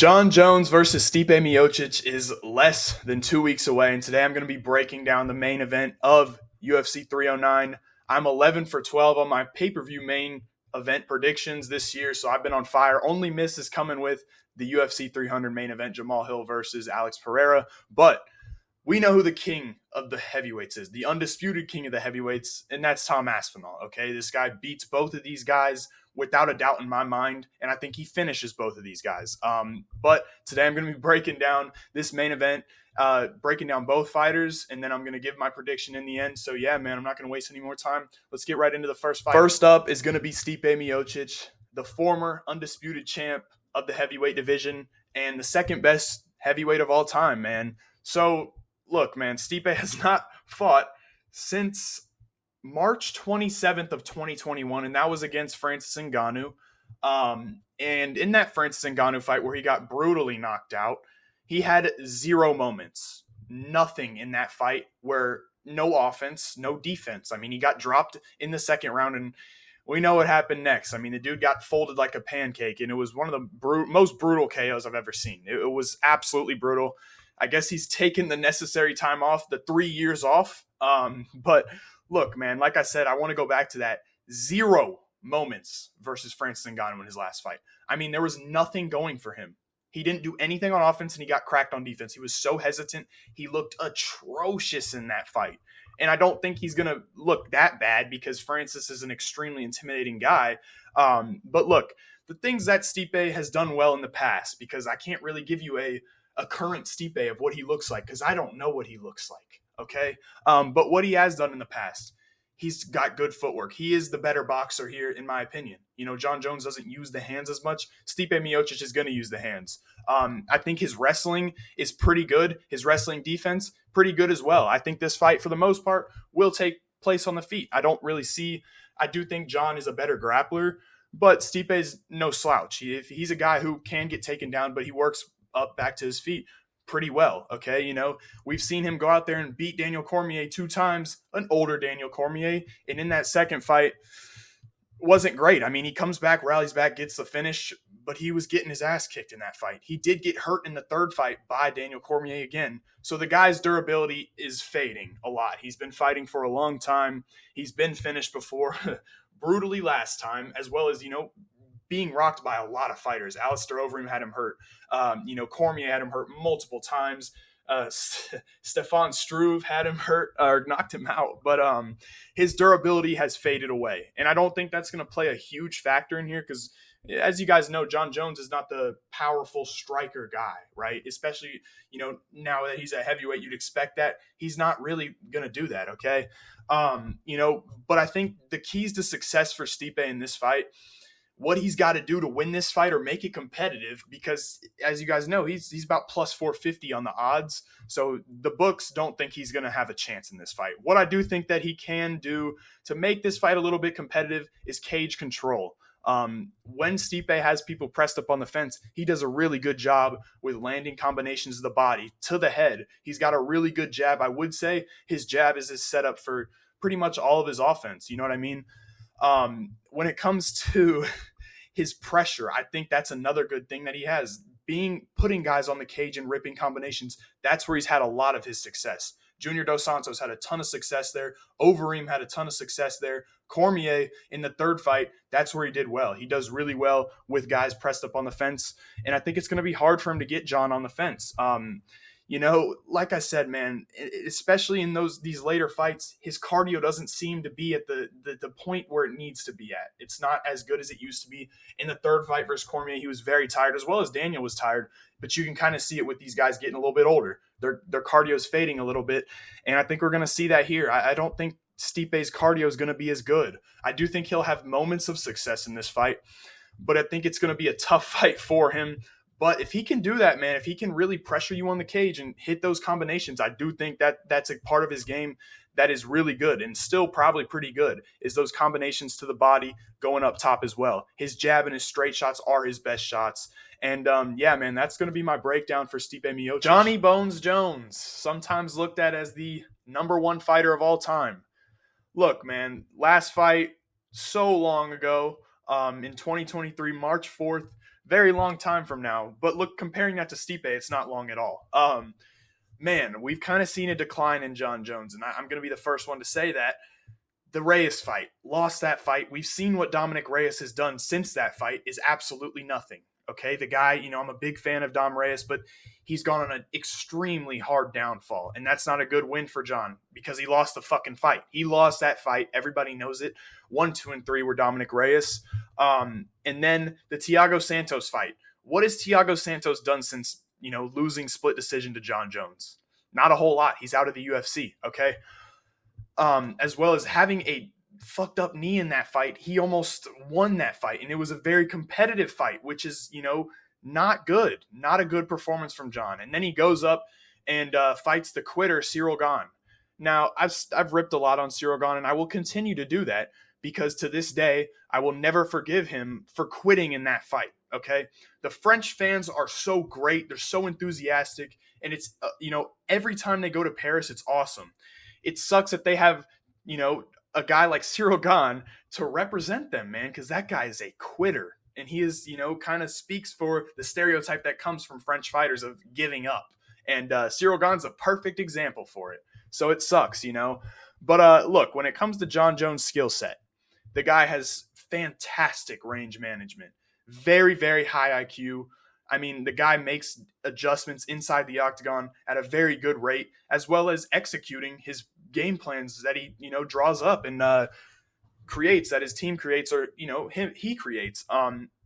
Jon Jones versus Stipe Miocic is less than 2 weeks away, and today I'm going to be breaking down the main event of UFC 309. I'm 11 for 12 on my pay-per-view main event predictions this year, so I've been on fire. Only miss is coming with the UFC 300 main event, Jamal Hill versus Alex Pereira, but we know who the king of the heavyweights is, the undisputed king of the heavyweights, and that's Tom Aspinall, okay? This guy beats both of these guys without a doubt in my mind, and I think he finishes both of these guys. But today I'm going to be breaking down this main event, breaking down both fighters, and then I'm going to give my prediction in the end. So yeah, man, I'm not going to waste any more time. Let's get right into the first fight. First up is going to be Stipe Miocic, the former undisputed champ of the heavyweight division and the second best heavyweight of all time, man. So look, man, Stipe has not fought since March 27th of 2021, and that was against Francis Ngannou. And in that Francis Ngannou fight where he got brutally knocked out, he had zero moments, nothing in that fight where no offense, no defense. I mean, he got dropped in the second round, and we know what happened next. I mean, the dude got folded like a pancake, and it was one of the most brutal KOs I've ever seen. It was absolutely brutal. I guess he's taken the necessary time off, the 3 years off. But look, man, like I said, I want to go back to that. Zero moments versus Francis Ngannou in his last fight. I mean, there was nothing going for him. He didn't do anything on offense, and he got cracked on defense. He was so hesitant. He looked atrocious in that fight. And I don't think he's going to look that bad because Francis is an extremely intimidating guy. But look, the things that Stipe has done well in the past, because I can't really give you a current Stipe of what he looks like because I don't know what he looks like, okay? But what he has done in the past, he's got good footwork. He is the better boxer here, in my opinion. You know, Jon Jones doesn't use the hands as much. Stipe Miocic is going to use the hands. I think his wrestling is pretty good. His wrestling defense, pretty good as well. I think this fight, for the most part, will take place on the feet. I do think Jon is a better grappler, but Stipe's no slouch. He's a guy who can get taken down, but he works up back to his feet pretty well, okay? You know, we've seen him go out there and beat Daniel Cormier 2 times, an older Daniel Cormier, and in that second fight, wasn't great. I mean, he comes back, rallies back, gets the finish, but he was getting his ass kicked in that fight. He did get hurt in the third fight by Daniel Cormier again, so the guy's durability is fading a lot. He's been fighting for a long time. He's been finished before, brutally last time, as well as, you know, being rocked by a lot of fighters. Alistair Overeem had him hurt. Cormier had him hurt multiple times. Stefan Struve had him hurt or knocked him out. But his durability has faded away. And I don't think that's going to play a huge factor in here because, as you guys know, Jon Jones is not the powerful striker guy, right? Especially, you know, now that he's a heavyweight, you'd expect that. He's not really going to do that, okay? But I think the keys to success for Stipe in this fight, what he's got to do to win this fight or make it competitive, because as you guys know, he's about plus 450 on the odds. So the books don't think he's going to have a chance in this fight. What I do think that he can do to make this fight a little bit competitive is cage control. When Stipe has people pressed up on the fence, he does a really good job with landing combinations of the body to the head. He's got a really good jab. I would say his jab is his setup for pretty much all of his offense. You know what I mean? When it comes to his pressure, I think that's another good thing that he has. Putting guys on the cage and ripping combinations, that's where he's had a lot of his success. Junior Dos Santos had a ton of success there. Overeem had a ton of success there. Cormier in the third fight, that's where he did well. He does really well with guys pressed up on the fence, and I think it's going to be hard for him to get Jon on the fence. Like I said, man, especially in these later fights, his cardio doesn't seem to be at the point where it needs to be at. It's not as good as it used to be. In the third fight versus Cormier, he was very tired, as well as Daniel was tired. But you can kind of see it with these guys getting a little bit older. Their cardio is fading a little bit, and I think we're going to see that here. I don't think Stipe's cardio is going to be as good. I do think he'll have moments of success in this fight, but I think it's going to be a tough fight for him. But if he can do that, man, if he can really pressure you on the cage and hit those combinations, I do think that that's a part of his game that is really good and still probably pretty good, is those combinations to the body going up top as well. His jab and his straight shots are his best shots. And, man, that's going to be my breakdown for Stipe Miocic. Johnny Bones Jones, sometimes looked at as the number one fighter of all time. Look, man, last fight so long ago, in 2023, March 4th, very long time from now. But look, comparing that to Stipe, it's not long at all. Man, we've kind of seen a decline in Jon Jones, and I'm going to be the first one to say that. The Reyes fight, lost that fight. We've seen what Dominic Reyes has done since that fight is absolutely nothing. Okay, the guy, I'm a big fan of Dom Reyes, but he's gone on an extremely hard downfall, and that's not a good win for Jon because he lost the fucking fight. He lost that fight. Everybody knows it. 1, 2, and 3 were Dominic Reyes. And then the Thiago Santos fight. What has Thiago Santos done since, losing split decision to Jon Jones? Not a whole lot. He's out of the UFC, okay? As well as having a fucked up knee in that fight. He almost won that fight, and it was a very competitive fight, which is, not good. Not a good performance from Jon. And then he goes up and fights the quitter, Cyril Gane. Now, I've ripped a lot on Cyril Gane, and I will continue to do that because to this day, I will never forgive him for quitting in that fight, okay? The French fans are so great. They're so enthusiastic, and it's, every time they go to Paris, it's awesome. It sucks that they have, a guy like Cyril Gane to represent them, man, because that guy is a quitter. And he is, kind of speaks for the stereotype that comes from French fighters of giving up. And Cyril Gane's a perfect example for it. So it sucks, But look, when it comes to Jon Jones' skill set, the guy has fantastic range management, very, very high IQ. I mean, the guy makes adjustments inside the octagon at a very good rate, as well as executing his game plans that he, draws up and creates, that his team creates, or, he creates.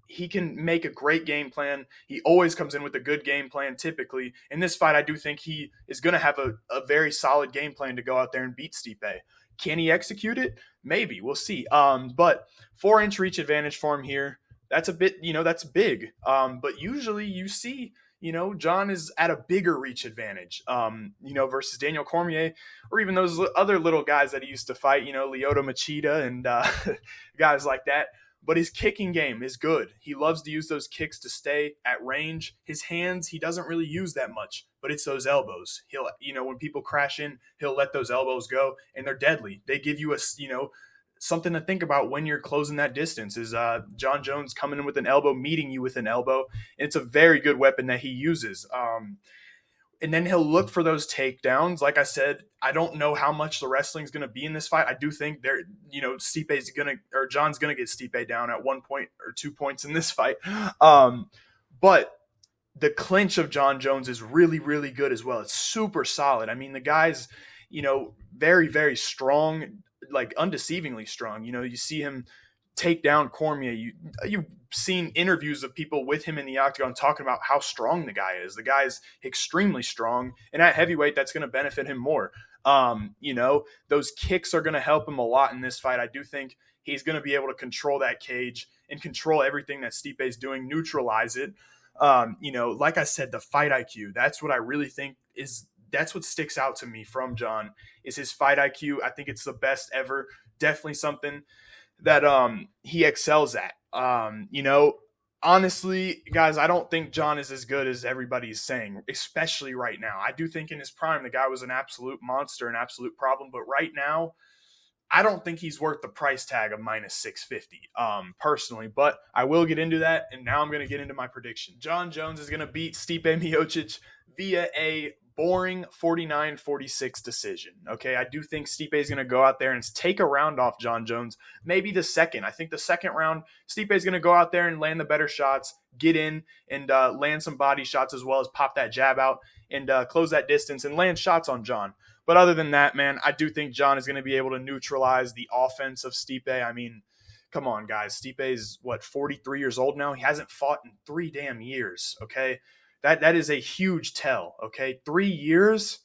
He can make a great game plan. He always comes in with a good game plan, typically. In this fight, I do think he is going to have a very solid game plan to go out there and beat Stipe. Can he execute it? Maybe. We'll see. But 4-inch reach advantage for him here. That's a bit, that's big. But usually you see, Jon is at a bigger reach advantage, versus Daniel Cormier or even those other little guys that he used to fight, Lyoto Machida and guys like that. But his kicking game is good. He loves to use those kicks to stay at range. His hands, he doesn't really use that much, but it's those elbows. He'll, when people crash in, he'll let those elbows go, and they're deadly. They give you something to think about when you're closing that distance is Jon Jones coming in with an elbow, meeting you with an elbow. It's a very good weapon that he uses. And then he'll look for those takedowns. Like I said, I don't know how much the wrestling's going to be in this fight. I do think Jon's going to get Stipe down at 1 point or 2 points in this fight. But the clinch of Jon Jones is really, really good as well. It's super solid. I mean, the guy's, very, very strong, like undeceivingly strong. You see him take down Cormier. You've seen interviews of people with him in the octagon talking about how strong the guy is. The guy's extremely strong, and at heavyweight, that's going to benefit him more. Those kicks are going to help him a lot in this fight. I do think he's going to be able to control that cage and control everything that Stipe is doing, neutralize it. Like I said, the fight IQ, that's what I really think that's what sticks out to me from Jon is his fight IQ. I think it's the best ever. Definitely something that he excels at. Honestly, guys, I don't think Jon is as good as everybody's saying, especially right now. I do think in his prime, the guy was an absolute monster, an absolute problem. But right now, I don't think he's worth the price tag of minus 650, personally. But I will get into that, and now I'm going to get into my prediction. Jon Jones is going to beat Stipe Miocic via a boring 49-46 decision. Okay, I do think Stipe is going to go out there and take a round off Jon Jones. Maybe the second. I think the second round, Stipe is going to go out there and land the better shots, get in and land some body shots as well as pop that jab out and close that distance and land shots on Jon. But other than that, man, I do think Jon is going to be able to neutralize the offense of Stipe. I mean, come on, guys. Stipe is, 43 years old now? He hasn't fought in 3 damn years, okay? That is a huge tell, okay? 3 years?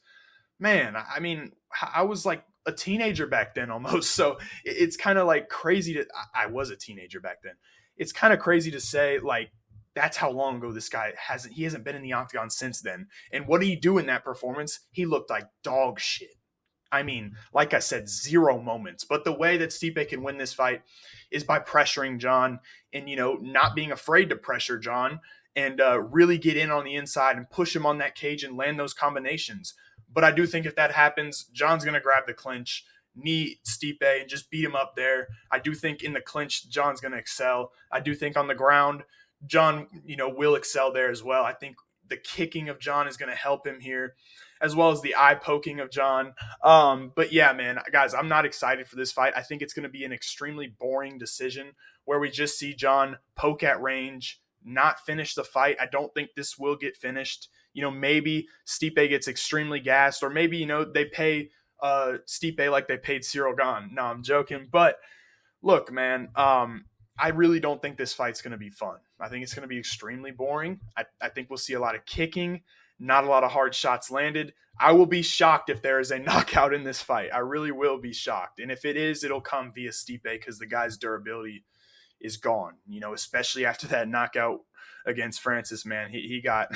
Man, I mean, I was like a teenager back then almost. So it's kind of like crazy I was a teenager back then. It's kind of crazy to say, like, that's how long ago this guy hasn't been in the octagon since then. And what did he do in that performance? He looked like dog shit. I mean, like I said, 0 moments. But the way that Stipe can win this fight is by pressuring Jon and, not being afraid to pressure Jon and really get in on the inside and push him on that cage and land those combinations. But I do think if that happens, Jon's going to grab the clinch, knee Stipe, and just beat him up there. I do think in the clinch, Jon's going to excel. I do think on the ground, Jon, will excel there as well. I think the kicking of Jon is going to help him here, as well as the eye poking of Jon. But yeah, man, guys, I'm not excited for this fight. I think it's going to be an extremely boring decision where we just see Jon poke at range, not finish the fight. I don't think this will get finished. Maybe Stipe gets extremely gassed, or maybe, they pay Stipe like they paid Cyril Gane. No, I'm joking. But look, man, I really don't think this fight's going to be fun. I think it's going to be extremely boring. I think we'll see a lot of kicking, not a lot of hard shots landed. I will be shocked if there is a knockout in this fight. I really will be shocked. And if it is, it'll come via Stipe because the guy's durability is gone, especially after that knockout against Francis, man. He got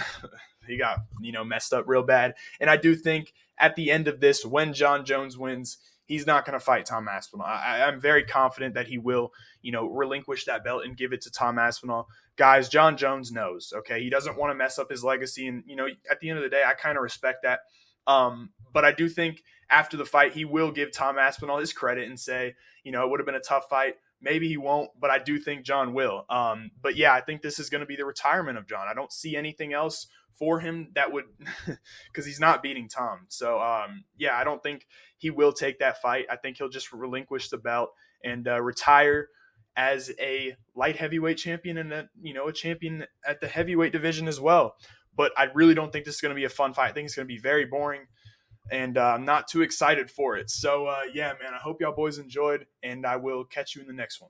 he got, messed up real bad. And I do think at the end of this, when Jon Jones wins, he's not going to fight Tom Aspinall. I'm very confident that he will, relinquish that belt and give it to Tom Aspinall. Guys, Jon Jones knows, okay? He doesn't want to mess up his legacy. And, at the end of the day, I kind of respect that. But I do think after the fight, he will give Tom Aspinall his credit and say, it would have been a tough fight. Maybe he won't, but I do think Jon will. But yeah, I think this is going to be the retirement of Jon. I don't see anything else for him that would, because he's not beating Tom. So yeah, I don't think he will take that fight. I think he'll just relinquish the belt and retire as a light heavyweight champion and a champion at the heavyweight division as well. But I really don't think this is going to be a fun fight. I think it's going to be very boring, and I'm not too excited for it. So yeah, man, I hope y'all boys enjoyed, and I will catch you in the next one.